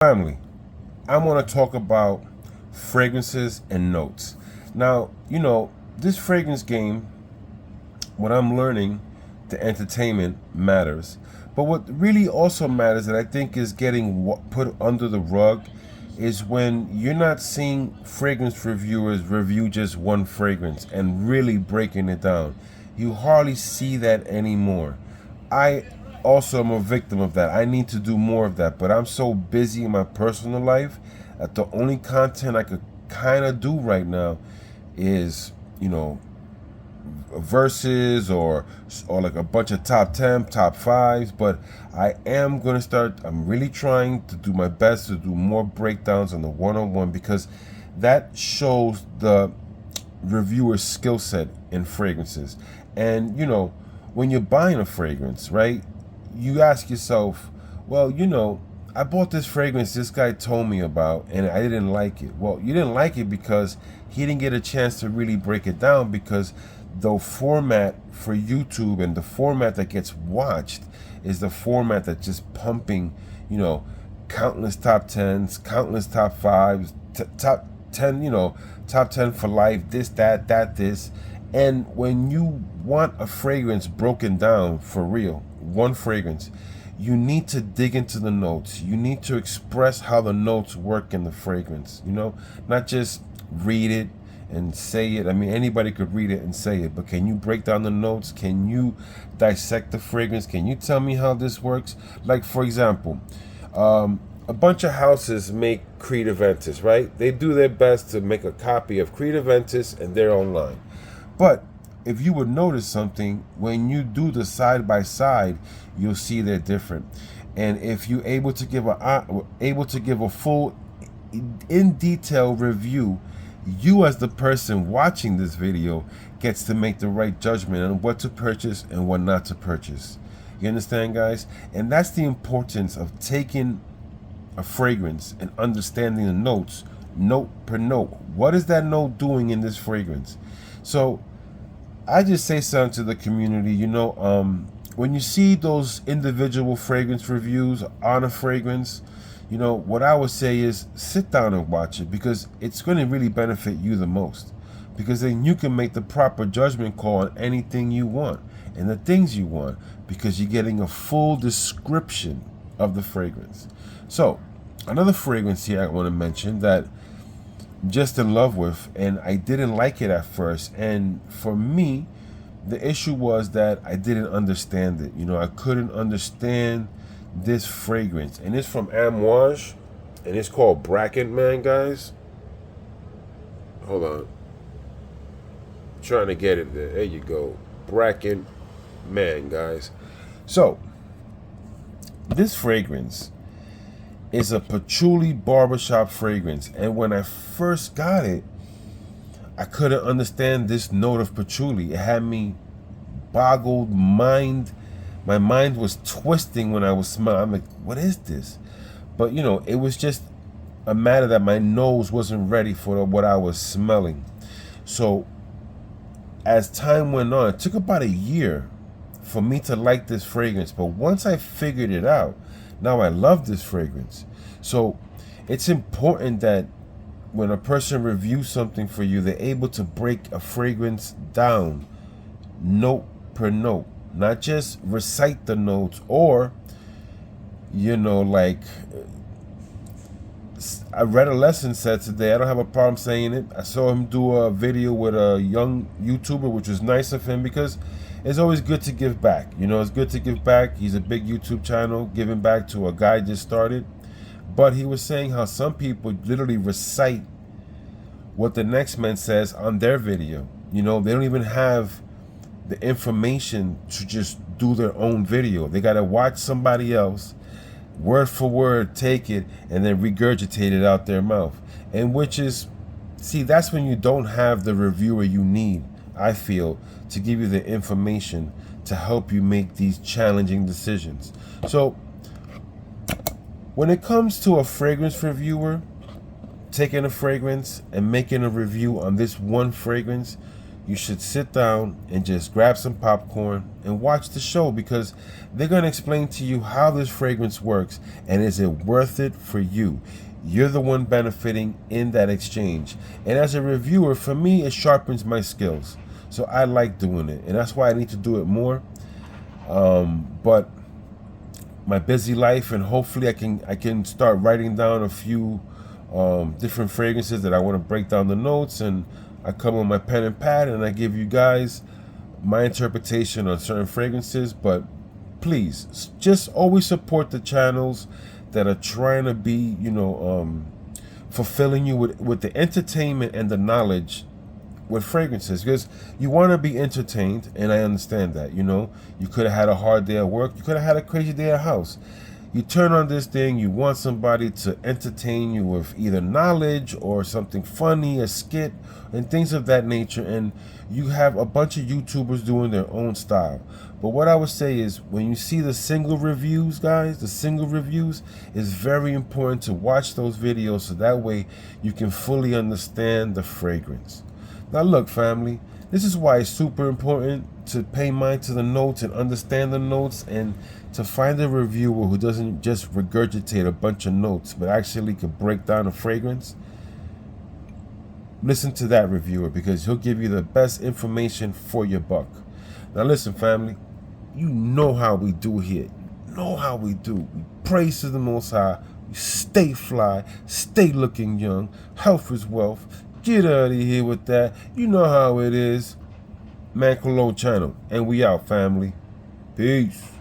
Family, I want to talk about fragrances and notes. Now, this fragrance game, what I'm learning, the entertainment matters. But what really also matters that I think is getting put under the rug is when you're not seeing fragrance reviewers review just one fragrance and really breaking it down. You hardly see that anymore. I also am a victim of that. I need to do more of that, but I'm so busy in my personal life that the only content I could kind of do right now is, verses or like a bunch of top 10, top 5s, but I am going to start, I'm really trying to do my best to do more breakdowns on the one-on-one, because that shows the reviewer's skill set in fragrances. And when you're buying a fragrance, right, you ask yourself, well, I bought this fragrance this guy told me about and I didn't like it. Well, you didn't like it because he didn't get a chance to really break it down, because the format for YouTube and the format that gets watched is the format that's just pumping, countless top 10s, countless top 5s, top 10, top 10 for life, this, that, this. And when you want a fragrance broken down for real, one fragrance, you need to dig into the notes. You need to express how the notes work in the fragrance, not just read it and say it. I mean, anybody could read it and say it, but can you break down the notes? Can you dissect the fragrance? Can you tell me how this works? Like, for example, a bunch of houses make Creed Aventus, right? They do their best to make a copy of Creed Aventus and they're online. But if you would notice something, when you do the side by side, you'll see they're different. And if you're able to give a full, in detail review, you as the person watching this video gets to make the right judgment on what to purchase and what not to purchase. You understand, guys? And that's the importance of taking a fragrance and understanding the notes, note per note. What is that note doing in this fragrance? So I just say something to the community, when you see those individual fragrance reviews on a fragrance, what I would say is sit down and watch it, because it's going to really benefit you the most, because then you can make the proper judgment call on anything you want and the things you want, because you're getting a full description of the fragrance. So another fragrance here I want to mention that I'm just in love with, and I didn't like it at first, and for me the issue was that I didn't understand it. I couldn't understand this fragrance, and it's from Amouage, and it's called Bracket Man, guys. Hold on, trying to get it there. There you go, Bracket Man, guys. So this fragrance is a patchouli barbershop fragrance, and when I first got it, I couldn't understand this note of patchouli. It had me boggled mind. My mind was twisting when I was smelling. I'm like, what is this? But it was just a matter that my nose wasn't ready for what I was smelling. So as time went on, it took about a year for me to like this fragrance. But once I figured it out, now I love this fragrance. So it's important that when a person reviews something for you, they're able to break a fragrance down note per note, not just recite the notes, or like I read a lesson said today. I don't have a problem saying it. I saw him do a video with a young YouTuber, which was nice of him, because it's always good to give back. It's good to give back. He's a big YouTube channel, giving back to a guy just started. But he was saying how some people literally recite what the next man says on their video. They don't even have the information to just do their own video. They got to watch somebody else, word for word, take it, and then regurgitate it out their mouth. And that's when you don't have the reviewer you need, I feel, to give you the information to help you make these challenging decisions. So when it comes to a fragrance reviewer taking a fragrance and making a review on this one fragrance, you should sit down and just grab some popcorn and watch the show, because they're going to explain to you how this fragrance works and is it worth it for you. You're the one benefiting in that exchange. And as a reviewer, for me, it sharpens my skills. So I like doing it, and that's why I need to do it more. But my busy life, and hopefully I can start writing down a few different fragrances that I want to break down the notes, and I come with my pen and pad and I give you guys my interpretation on certain fragrances. But please just always support the channels that are trying to be, fulfilling you with the entertainment and the knowledge with fragrances, because you want to be entertained, and I understand that. You could have had a hard day at work, you could have had a crazy day at house. You turn on this thing, you want somebody to entertain you with either knowledge or something funny, a skit, and things of that nature, and you have a bunch of YouTubers doing their own style. But what I would say is, when you see the single reviews, guys, the single reviews, is very important to watch those videos, so that way you can fully understand the fragrance. Now look, family, this is why it's super important to pay mind to the notes and understand the notes, and to find a reviewer who doesn't just regurgitate a bunch of notes but actually could break down a fragrance. Listen to that reviewer, because he'll give you the best information for your buck. Now listen, family, you know how we do here. You know how we do. We praise to the Most High. We stay fly, stay looking young. Health is wealth. Get out of here with that. You know how it is. Man Cologne channel. And we out, family. Peace.